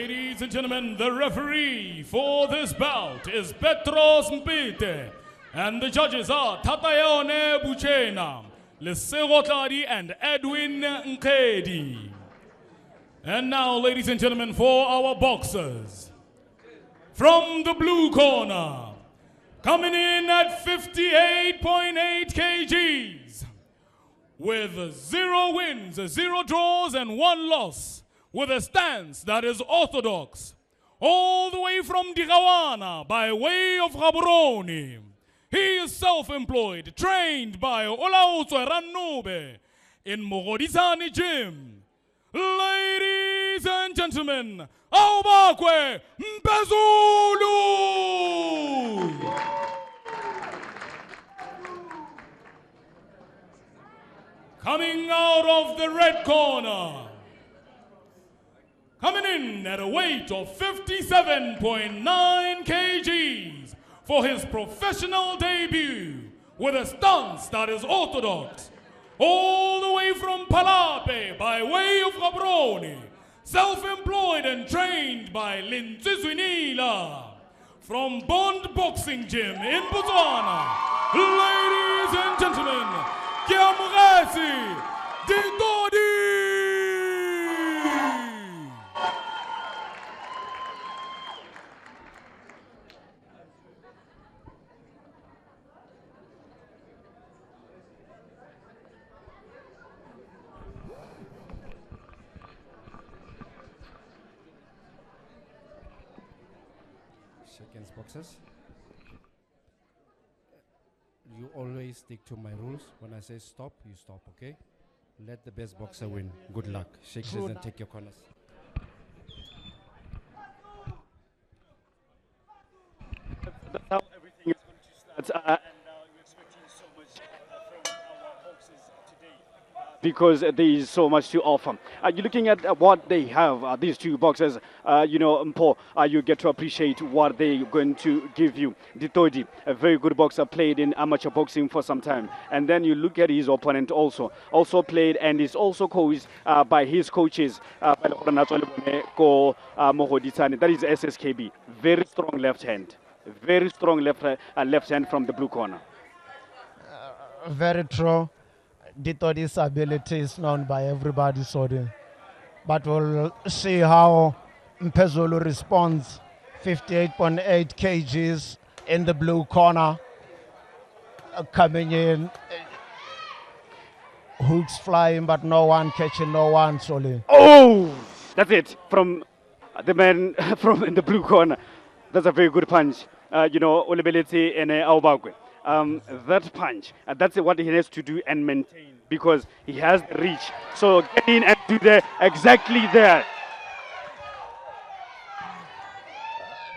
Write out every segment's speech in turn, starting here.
Ladies and gentlemen, the referee for this bout is Petros Mpite, and the judges are Tatayone Buchena, Lesego Tladi, and Edwin Nkedi. And now, ladies and gentlemen, for our boxers. From the blue corner, coming in at 58.8 kgs, with 0 wins, 0 draws, and 1 loss, with a stance that is orthodox, all the way from Dikawana by way of Gaborone. He is self-employed, trained by Olaotswe Ranube in Mogodisani Gym. Ladies and gentlemen, Aobakwe Mphezulu! Coming out of the red corner, coming in at a weight of 57.9 kgs for his professional debut, with a stance that is orthodox, all the way from Palape by way of Gaborone, self-employed and trained by Linsizwinila from Bond Boxing Gym in Botswana. Ladies and gentlemen, Keamogetse Ditodi! Against boxers. You always stick to my rules. When I say stop, you stop, okay? Let the best boxer win. Good luck. Shake hands and take your corners. That's how everything is going to start. And we're expecting so much from our boxers today because there is so much to offer. You're looking at what they have, these two boxers, Mpo, you get to appreciate what they're going to give you. Ditodi, a very good boxer, played in amateur boxing for some time. And then you look at his opponent also played and is also coached by his coaches, that is SSKB. Very strong left hand. Very strong left hand from the blue corner. Very true. Ditodi's ability is known by everybody, but we'll see how Mphezulu responds. 58.8 kgs in the blue corner, coming in, hooks flying, but no one catching no one, Oh, that's it from the man from in the blue corner. That's a very good punch. Olebelete and Aobakwe. That punch, that's what he has to do and maintain, because he has the reach. So get in and do that exactly there.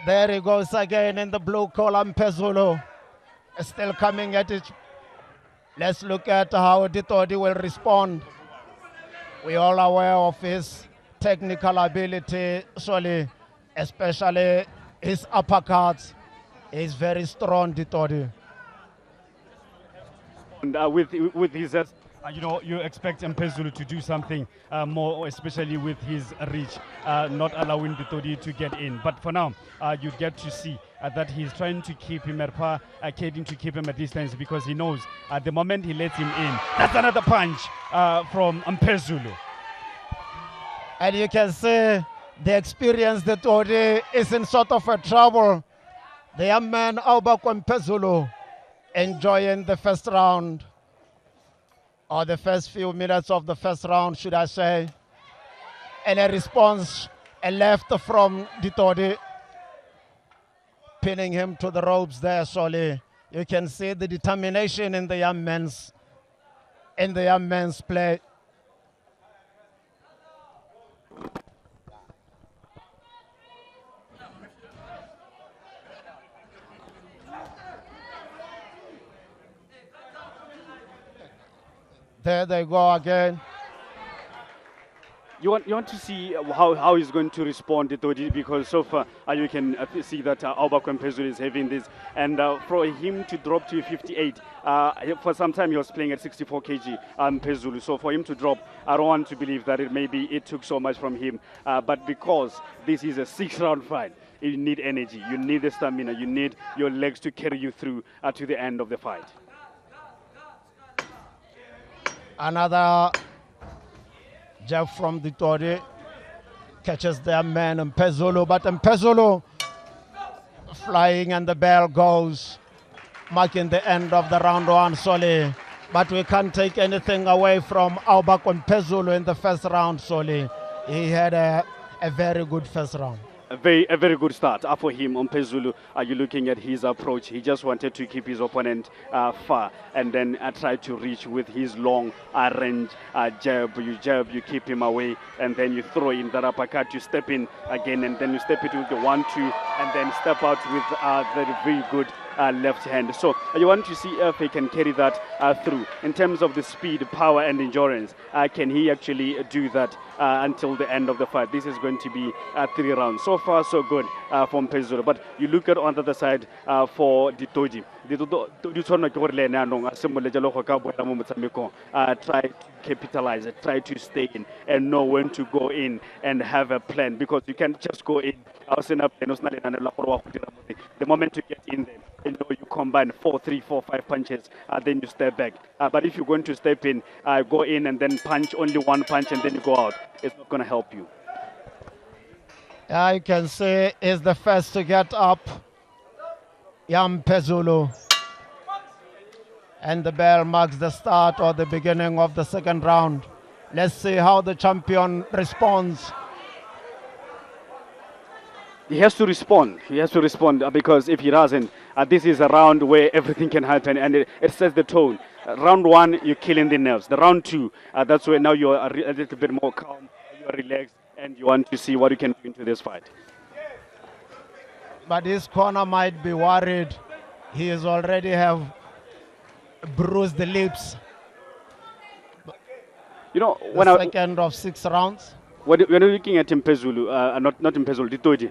There he goes again in the blue collar. Mphezulu still coming at it. Let's look at how Ditodi will respond. We're all aware of his technical ability, especially his uppercuts. He's very strong, Ditodi. And with his, you expect Mphezulu to do something more, especially with his reach, not allowing Ditodi to get in. But for now, you get to see that he's trying to keep him at par, to keep him at distance, because he knows the moment he lets him in, that's another punch from Mphezulu. And you can see the experience that Ditodi is in sort of a trouble. The young man, Aobakwe Mphezulu, enjoying the first round, or the first few minutes of the first round, should I say. And a response, a left from Ditodi, pinning him to the ropes there, You can see the determination in the young man's play. There they go again. You want to see how he's going to respond, Ditodi, because so far you can see that Aobakwe Mphezulu is having this, and for him to drop to 58, for some time he was playing at 64 kg, Mphezulu. So for him to drop, I don't want to believe that it took so much from him, but because this is a 6-round fight, you need energy, you need the stamina, you need your legs to carry you through to the end of the fight. Another jab from Ditodi, catches their man Mphezulu, but Mphezulu flying and the bell goes, marking the end of the round one, Soli. But we can't take anything away from Aobakwe Mphezulu in the first round, Soli. He had a very good first round. A very good start for him on Mphezulu. Are you looking at his approach? He just wanted to keep his opponent far and then try to reach with his long range jab. You keep him away, and then you throw in that uppercut. You step in again, and then you step it with the 1-2, and then step out with the very good left hand. So you want to see if he can carry that through. In terms of the speed, power, and endurance, can he actually do that until the end of the fight? This is going to be 3 rounds. So far, so good from Mphezulu. But you look at on the other side for Ditodi. Try to capitalize it, try to stay in, and know when to go in and have a plan, because you can't just go in. The moment you get in there, you combine 4, 3, 4, 5 punches, then you step back. But if you're going to step in, go in and then punch only 1 punch and then you go out, it's not going to help you. You can see is the first to get up, Mphezulu. And the bell marks the start or the beginning of the second round. Let's see how the champion responds. He has to respond. He has to respond because if he doesn't, this is a round where everything can happen, and it sets the tone. Round 1, you're killing the nerves. The round 2, that's where now you're a little bit more calm, you're relaxed, and you want to see what you can do into this fight. But his corner might be worried. He has already have bruised the lips. When the second of 6 rounds. When you're looking at Mphezulu, not Mphezulu, Ditodi,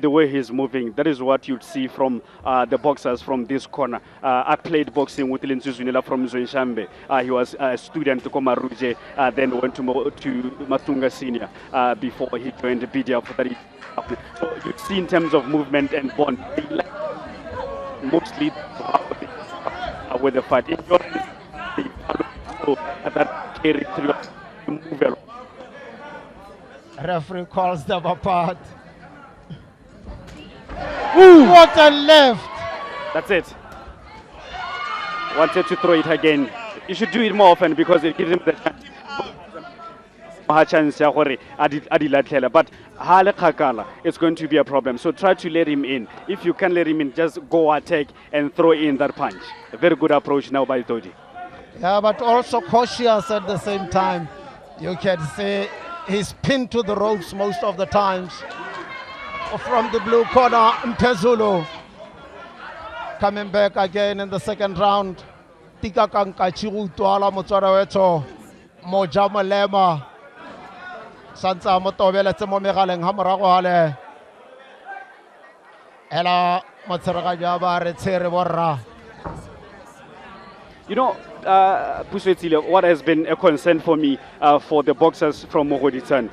the way he's moving, that is what you'd see from the boxers from this corner. I played boxing with Linsuzunila from Zoishambe. He was a student to Komaruje, then went to Matunga Senior before he joined the BDF. So you'd see in terms of movement and bond, mostly with the fight. That carry through move around. Referee calls them apart. Ooh. What a left! That's it. Wanted to throw it again. You should do it more often because it gives him the chance. But it's going to be a problem. So try to let him in. If you can let him in, just go attack and throw in that punch. A very good approach now by Ditodi. Yeah, but also cautious at the same time. You can see he's pinned to the ropes most of the times. From the blue corner, Mphezulu coming back again in the second round. Tika Kankachiru Tuala Motswara Weto Moja Malema Sansa Motobele Temo Megaleng Hamaragoale Ela Motsaraga Jaba Retere Borra. What has been a concern for me for the boxers from Mogoditan,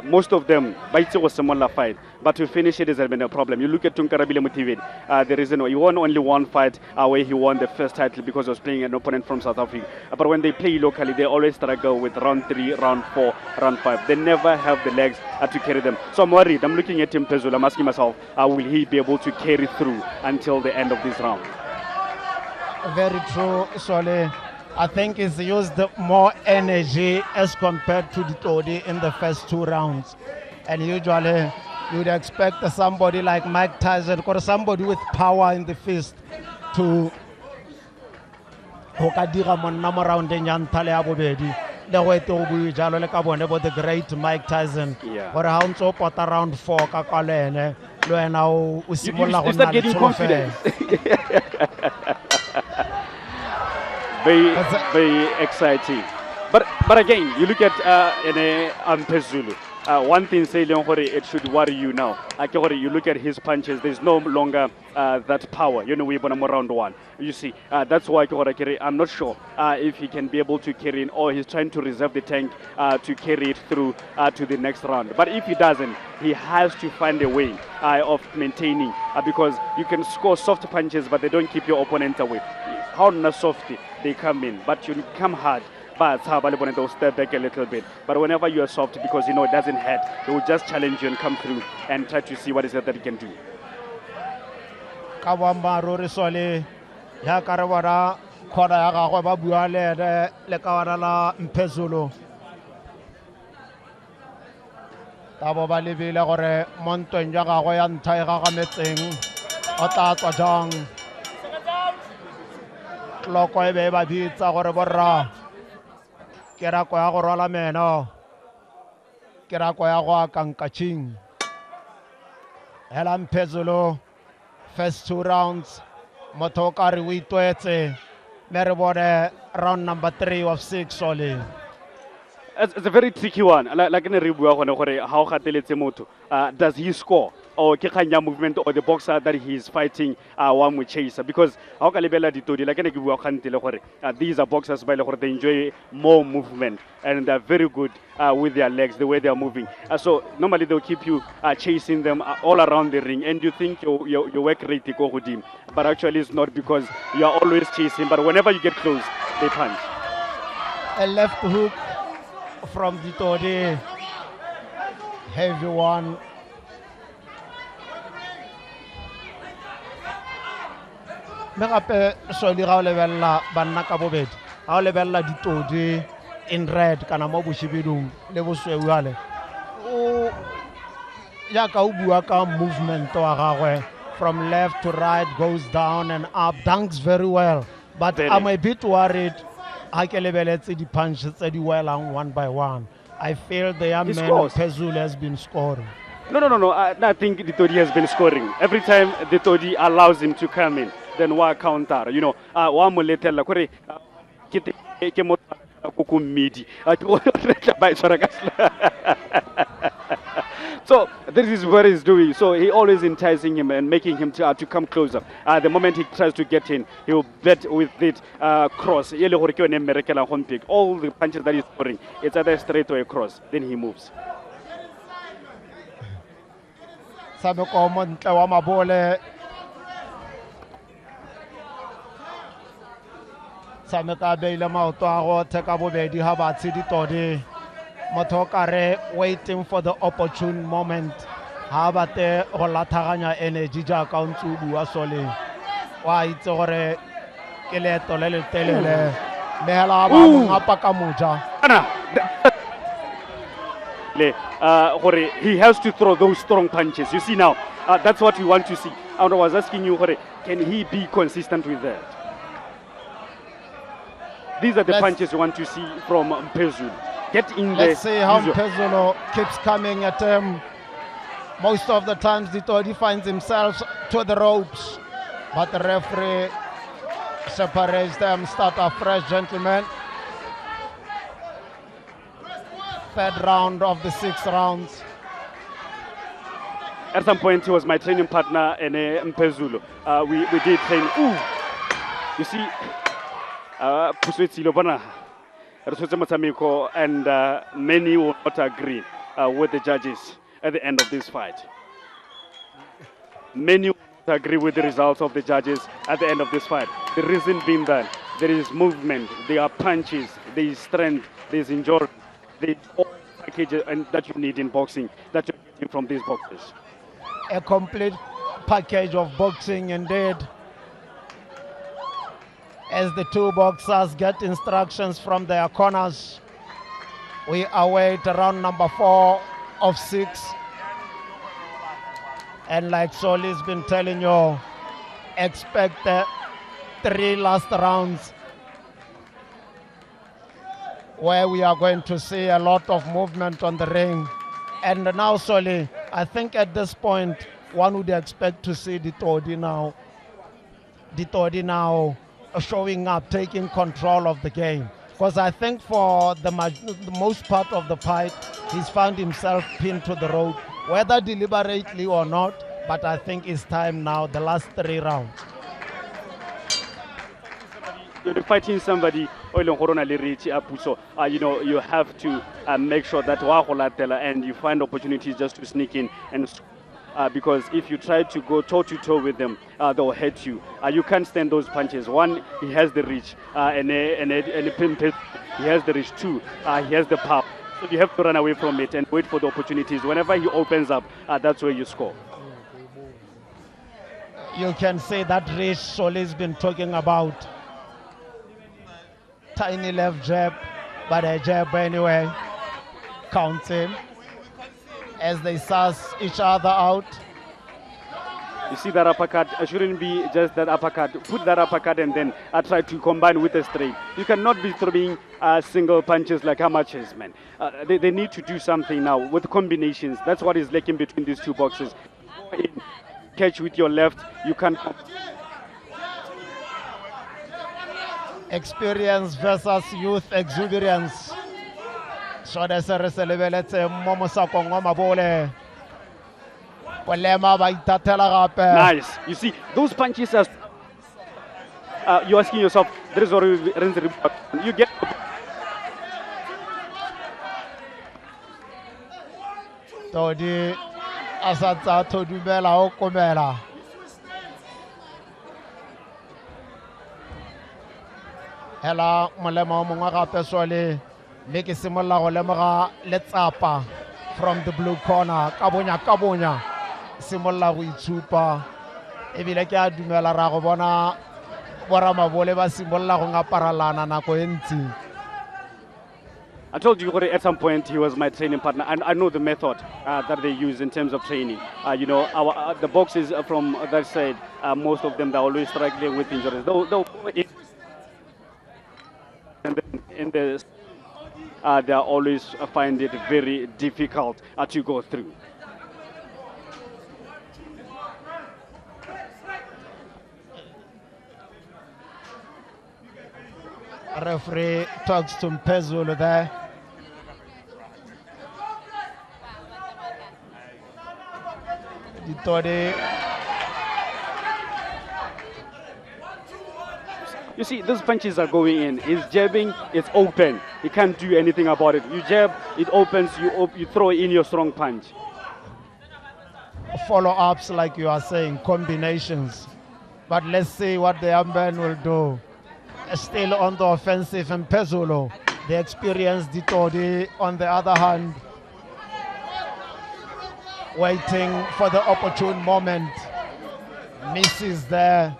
most of them, Baitse was similar fight, but to finish it has been a problem. You look at Tunkarabile Motivid, the reason why he won only 1 fight where he won the first title because he was playing an opponent from South Africa. But when they play locally, they always struggle with round 3, round 4, round 5. They never have the legs to carry them. So I'm worried. I'm looking at Mphezulu. I'm asking myself, will he be able to carry through until the end of this round? Very true, Sole. I think he's used more energy as compared to Ditodi in the first 2 rounds. And usually you'd expect somebody like Mike Tyson or somebody with power in the fist to the great Mike Tyson. Or how so put around 4 kakalene. You start getting confidence. Very exciting. But again, you look at Mphezulu. One thing saying it should worry you now. You look at his punches. There's no longer that power. You know, we put him around one. You see, that's why I'm not sure if he can be able to carry in, or he's trying to reserve the tank to carry it through to the next round. But if he doesn't, he has to find a way of maintaining because you can score soft punches, but they don't keep your opponent away. How not soft they come in, but you come hard. But they'll step back a little bit. But whenever you are soft, because you know it doesn't hurt, they will just challenge you and come through and try to see what is it that he can do. Kawamba Rorisoli, Yakarabara, Koda Yagawa Buale, Lekawala Mphezulu. Taboba Libi Lagore, Monton Yagawayan Taiga Metzing, Otata Jang, Lokoi Beba Pizza Gorebora. Kera kwa ya go rola meno, kera kwa ya go kankaching. Hela Mphezulu, first 2 rounds, Motokari Witwetse, Meribode, round number 3 of 6 only. It's a very tricky one. Like in a review, how does he score? Or Kekanya movement or the boxer that he is fighting one with chaser, because how Kalibela Ditodi like these are boxers by they enjoy more movement and they're very good with their legs, the way they are moving. So normally they'll keep you chasing them all around the ring, and you think your work rate go with him, but actually it's not, because you are always chasing. But whenever you get close, they punch. A left hook from Ditodi, heavy one. Megape soli ga o lebella banna ka bobedi ga o lebella Ditodi in red kana mo boshibidung le bosweu gale o ya ka o bua ka movement wa gagwe from left to right, goes down and up, dunks very well, but I'm a bit worried ha ke lebeletse di punches tse di welang one by one. I feel the young man Mphezulu has been scoring. No. I think Ditodi has been scoring. Every time Ditodi allows him to come in, then wa counter. You know, wa moletela kore ke mo kukumidi. So this is what he's doing. So he always enticing him and making him to come closer. The moment he tries to get in, he will bet with it cross. All the punches that he's scoring, it's either straight or a cross. Then he moves. Sameko montle wa mabole. Sameka beile maoto a go theka bobedi ha ba tse Ditodi. Motokare waiting for the opportune moment. Ha ba te go lathaganya energy ja ka ntse bua sole. Wa itse gore ke leto le le telele. Mehela ba mo ngapa ka moja. He has to throw those strong punches. You see now, that's what we want to see. And I was asking you, can he be consistent with that? These are the punches you want to see from Mphezulu. Get in there. Let's see how Mphezulu keeps coming at him. Most of the times, Ditodi finds himself to the ropes, but the referee separates them. Start afresh, gentlemen. Third round of the 6 rounds. At some point, he was my training partner in Mphezulu. We did train. Ooh, you see, and many will not agree with the judges at the end of this fight. Many will not agree with the results of the judges at the end of this fight. The reason being that there is movement, there are punches, there is strength, there is endurance. The package and that you need in boxing, that you're getting from these boxers. A complete package of boxing indeed. As the two boxers get instructions from their corners, we await round number 4 of 6. And like Soli's been telling you, expect the 3 last rounds, where we are going to see a lot of movement on the ring. And now, Soli, I think at this point, one would expect to see Ditodi now showing up, taking control of the game. Because I think for the most part of the fight, he's found himself pinned to the rope, whether deliberately or not, but I think it's time now, the last 3 rounds. You're fighting somebody, you know, you have to make sure that and you find opportunities just to sneak in and because if you try to go toe-to-toe with them, they'll hurt you. You can't stand those punches. One, he has the reach, and he has the reach. Two, he has the power. So you have to run away from it and wait for the opportunities. Whenever he opens up, that's where you score. You can say that reach Soleil's been talking about. Tiny left jab, but a jab anyway. Counting as they suss each other out. You see that uppercut, it shouldn't be just that uppercut. Put that uppercut and then try to combine with a straight. You cannot be throwing single punches like amateurs, man. They need to do something now with combinations. That's what is lacking between these two boxes. Catch with your left, you can't. Experience versus youth exuberance. So that's a lebeletse momosa kongoma bole. Nice. You see, those punches are. You're asking yourself, there is already you get. Todi asatsa todumela okomela. Hela molema mongwe gape swale le ke simolla go lemoga letsapa from the blue corner ka bonya simolla go itshupa ebile ke a dumela ra go bona boramabole ba simolla go ngaparalana nako e ntsi. I told you at some point he was my training partner, and I know the method that they use in terms of training. You know, the boxes from that side, most of them they're always struggling with injuries. And then in the they always find it very difficult to go through. Referee talks to Mphezulu there. Ditodi. You see, those punches are going in. He's jabbing, it's open. He can't do anything about it. You jab, it opens, you throw in your strong punch. Follow-ups, like you are saying, combinations. But let's see what the young man will do. Still on the offensive, and Mphezulu, the experienced Ditodi, on the other hand, waiting for the opportune moment. Misses there.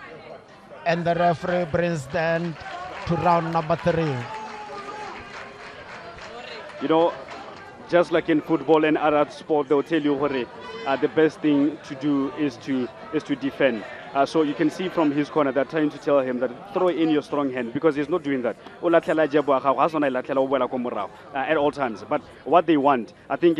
And the referee brings the end to round number 3. You know, just like in football and other sport, they'll tell you the best thing to do is to defend. So you can see from his corner, they're trying to tell him that throw in your strong hand, because he's not doing that. At all times. But what they want, I think,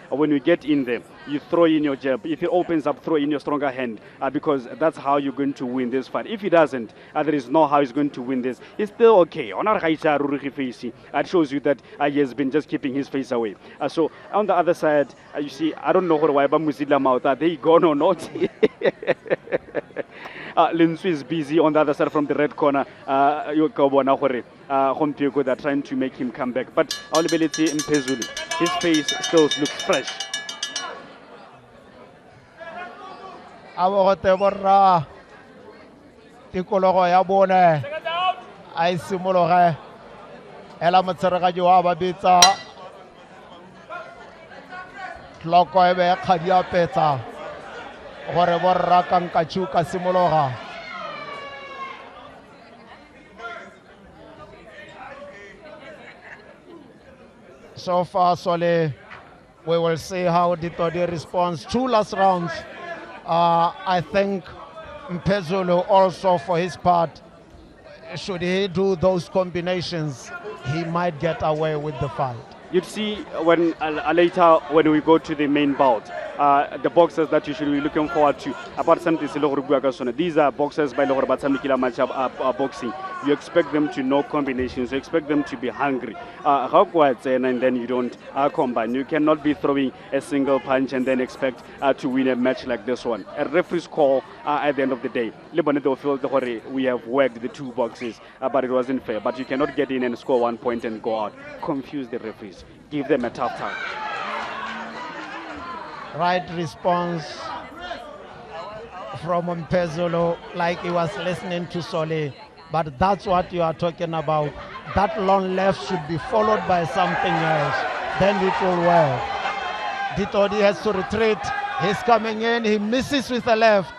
when you get in there, you throw in your jab. If he opens up, throw in your stronger hand, because that's how you're going to win this fight. If he doesn't, there is no how he's going to win this. He's still okay. It shows you that he has been just keeping his face away. So on the other side, you see, I don't know why are they gone or not? Linsu is busy on the other side from the red corner. They're trying to make him come back. But Aobakwe Mphezulu, his face still looks fresh. Tikologo ya bone a simologe ela motseregaji wa ba bitsa tloko e be kgadia petsa gore borra ka nkachu ka simologa. So far, Sole, we will see how Ditodi responds. 2 last rounds. I think Mphezulu also, for his part, should he do those combinations, he might get away with the fight. You'd see when later when we go to the main bout, the boxers that you should be looking forward to. Apart from this, these are boxers by boxing. You expect them to know combinations. You expect them to be hungry. And then you don't combine. You cannot be throwing a single punch and then expect to win a match like this one. A referee's call at the end of the day. We have worked the two boxes, but it wasn't fair. But you cannot get in and score 1 point and go out. Confuse the referees. Give them a tough time. Right response from Mphezulu, like he was listening to Sole. But that's what you are talking about. That long left should be followed by something else. Then it will work. Ditodi has to retreat. He's coming in. He misses with the left.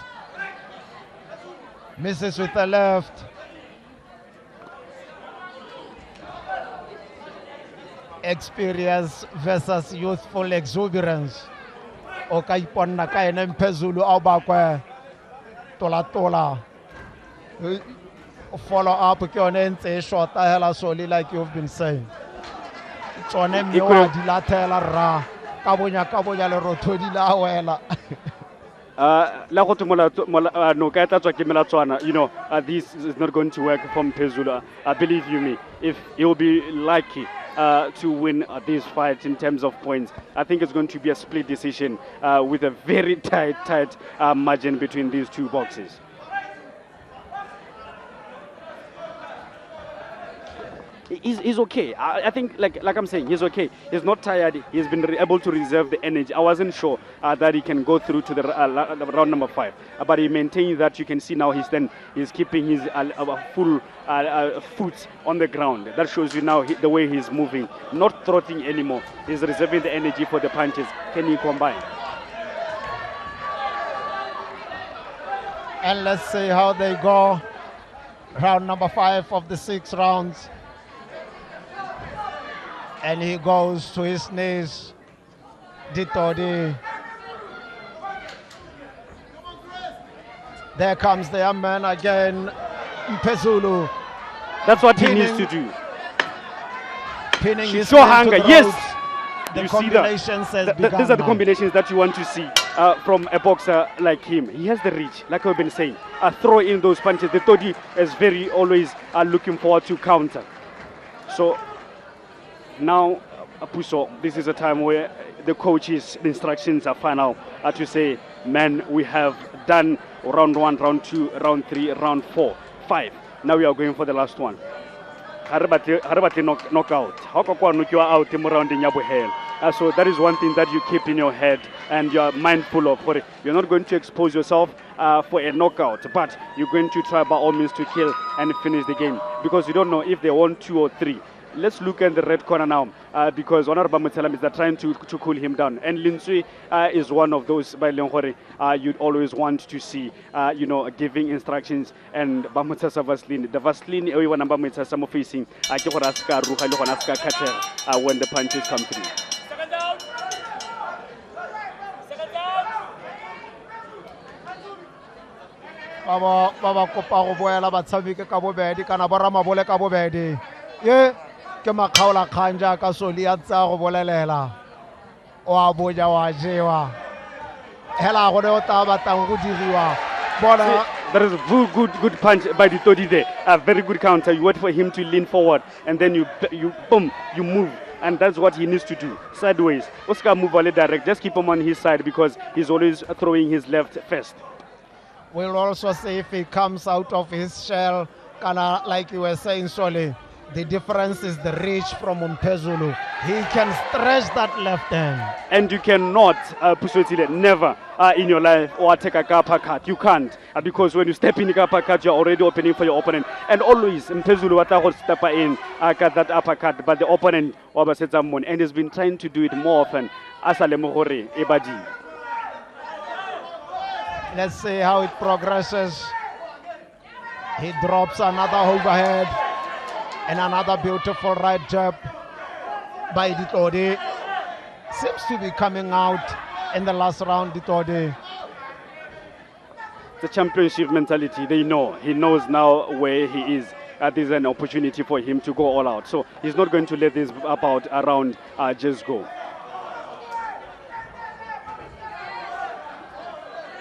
Misses with the left. Experience versus youthful exuberance. Okay, ponna kaina Mphezulu Aobakwe tola. Follow up ke yone ntse short hela Soli, like you've been saying. Tsone mme wa dilathela ra ka bonya le rothodi la wela. La go no ka tla tswa ke melatswana, you know, this is not going to work for Mphezulu. Believe you me, if he will be lucky to win this fight in terms of points, I think it's going to be a split decision with a very tight margin between these two boxes. He's okay. I think, like I'm saying, he's okay. He's not tired. He's been able to reserve the energy. I wasn't sure that he can go through to the round number 5, but he maintains that. You can see now he's keeping his full foot on the ground. That shows you now the way he's moving, not trotting anymore. He's reserving the energy for the punches. Can he combine? And let's see how they go. Round number 5 of the 6 rounds. And he goes to his knees. Ditodi. There comes the young man again. Mphezulu. That's what he needs to do. Pinning his show hunger. Yes. The you combinations see that. These are the combinations that you want to see from a boxer like him. He has the reach, like I've been saying. Throw in those punches. Ditodi is very always looking forward to counter. So now, Puso, this is a time where the coach's instructions are final to say, man, we have done round 1, round 2, round 3, round 4, 5. Now we are going for the last one. Knockout. So that is one thing that you keep in your head and you are mindful of. You're not going to expose yourself for a knockout, but you're going to try by all means to kill and finish the game, because you don't know if they won 2 or 3. Let's look at the red corner now, because Honorable Mutsalam is trying to cool him down. And Linsui is one of those by Leonhore you'd always want to see, giving instructions. And Bamutsasa Vaseline, the Vaseline, everyone number Mutsasa facing, when the punches come through. Second down. Baba kopa go boela batshameke ka bobedi kana ba ramabole ka bobedi. Ye ke makgaola khanja ka Soli ya tsa go bolelela o a boja wa jewa hela go le ta batang go diriwa bona. That is a good punch by Ditodi there. A very good counter. You wait for him to lean forward and then you boom, you move. And that's what he needs to do. Sideways. Oscar move a little direct. Just keep him on his side, because he's always throwing his left first. We'll also see if he comes out of his shell, kinda like you were saying, Soli. The difference is the reach from Mphezulu. He can stretch that left hand. And you cannot, never in your life or take a uppercut. You can't, because when you step in the uppercut, you're already opening for your opponent. And always, Mphezulu will step in, cut that uppercut, but the opponent, and he's been trying to do it more often. Let's see how it progresses. He drops another overhead. And another beautiful right jab by Ditodi. Seems to be coming out in the last round, Ditodi. The championship mentality, they know. He knows now where he is. There's an opportunity for him to go all out. So he's not going to let this about around just go.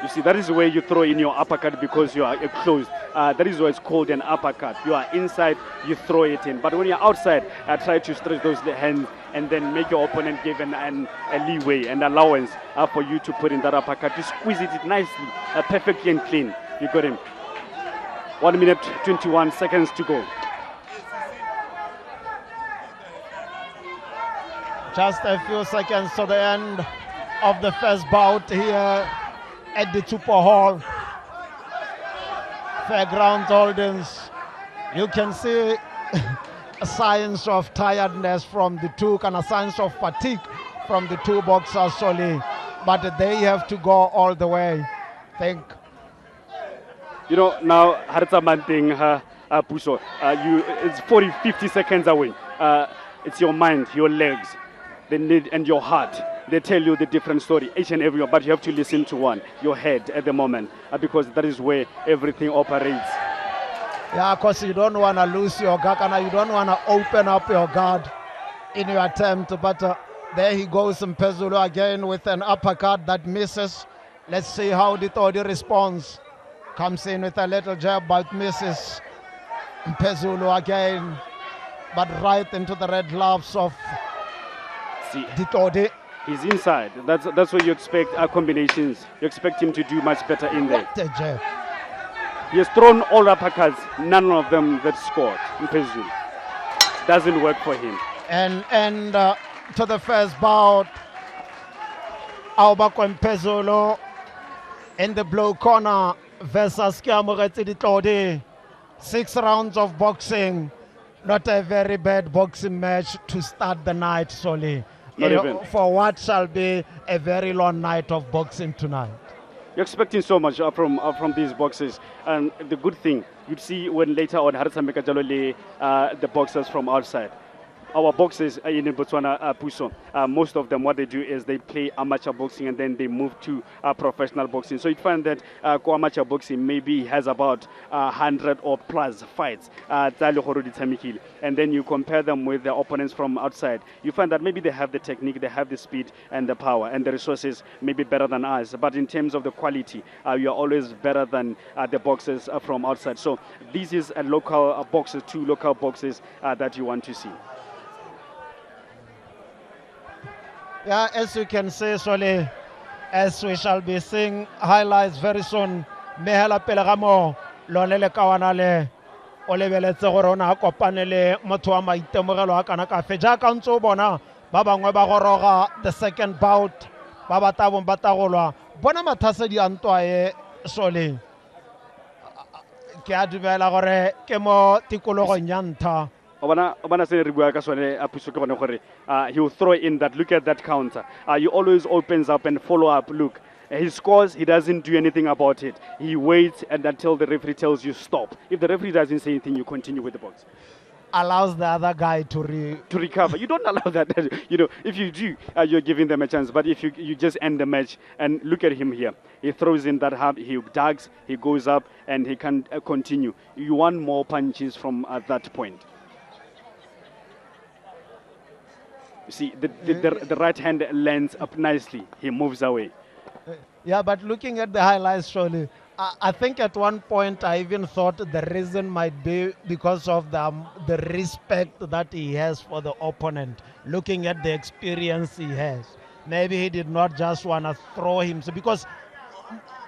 You see, that is where you throw in your uppercut because you are closed. That is why it's called an uppercut. You are inside, you throw it in. But when you're outside, try to stretch those hands and then make your opponent give a leeway and allowance for you to put in that uppercut. You squeeze it nicely, perfectly and clean. You got him. 1 minute, 21 seconds to go. Just a few seconds to the end of the first bout here at the Super Hall Fairgrounds Holdings. You can see signs of tiredness from the two, and a signs of fatigue from the two boxers solely, but they have to go all the way. Think. You know, now Haritsa Manting, Puso, it's 50 seconds away. It's your mind, your legs, and your heart. They tell you the different story, each and every one, but you have to listen to one, your head at the moment, because that is where everything operates. Yeah, because you don't want to lose your guard, and you don't want to open up your guard in your attempt. But there he goes, Mphezulu again with an uppercut that misses. Let's see how Ditodi responds. Comes in with a little jab, but misses. Mphezulu again, but right into the red gloves of Ditodi. He's inside. That's what you expect combinations. You expect him to do much better in there. What a jab. He has thrown all uppercuts, none of them that scored. Mphezulu. Doesn't work for him. And to the first bout, Aobakwe Mphezulu in the blue corner versus Keamogetse Ditodi. 6 rounds of boxing. Not a very bad boxing match to start the night, solely. For what shall be a very long night of boxing tonight. You're expecting so much from these boxes, and the good thing you'd see when later on Haritsa Mekajalole, the boxers from outside. Our boxers in Botswana, Puso, most of them, what they do is they play amateur boxing and then they move to professional boxing. So you find that amateur boxing maybe has about 100 or plus fights, and then you compare them with the opponents from outside. You find that maybe they have the technique, they have the speed and the power and the resources maybe better than us. But in terms of the quality, you are always better than the boxers from outside. So this is a local boxers, 2 local boxes that you want to see. Yeah, as you can see, Sole, as we shall be seeing highlights very soon, Mehela Pelegamo, Lonele Kawanale, Olebeletse Gorona, Kopanele, Motua Maitemorelo, Kanaka, Feja Kanso Bona, Baba Ngweba, the second bout, Baba Tabum Batarola, Bonamatasa di Antoye, Sole, Kiadubela Gore, Kemo Ticolo Nyanta. He will throw in that, look at that counter. He always opens up and follow up, look. He scores, he doesn't do anything about it. He waits and until the referee tells you stop. If the referee doesn't say anything, you continue with the box. Allows the other guy to recover. You don't allow that. If you do, you're giving them a chance. But if you just end the match, and look at him here. He throws in that half, he ducks, he goes up, and he can continue. You want more punches from that point. See, the right hand lands up nicely. He moves away. Yeah, but looking at the highlights, surely, I think at one point I even thought the reason might be because of the respect that he has for the opponent. Looking at the experience he has, maybe he did not just want to throw him. So because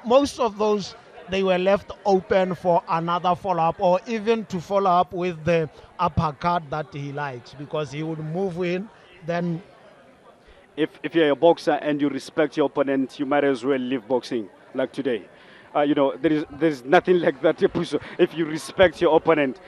most of those, they were left open for another follow-up or even to follow up with the uppercut that he likes, because he would move in. Then if you're a boxer and you respect your opponent, you might as well leave boxing like today. There's nothing like that. If you respect your opponent,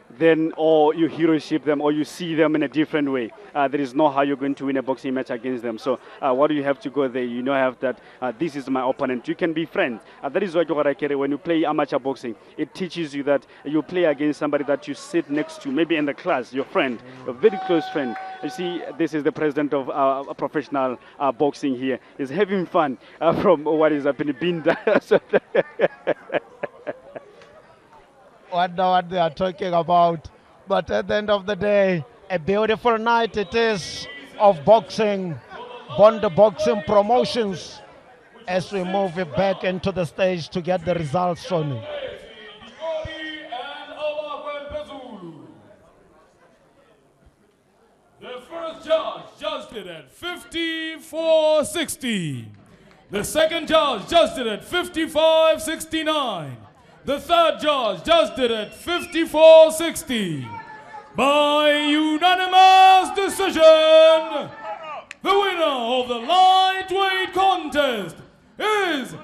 then or you heroship them or you see them in a different way, there is no how you're going to win a boxing match against them. So what do you have to go there? Have that this is my opponent. You can be friends. That is why when you play amateur boxing, it teaches you that you play against somebody that you sit next to, maybe in the class, your friend, a very close friend. You see, this is the president of professional boxing here. He's having fun from what is happening. Binda. Wonder what they are talking about. But at the end of the day, a beautiful night it is of boxing. Bond Boxing Promotions as we move it back into the stage to get the results shown. Keamogetse Ditodi and Aobakwe Mphezulu. The first judge judged it at 54.60. The second judge judged it at 55.69. The third judge judged it at 54.60. By unanimous decision, the winner of the lightweight contest is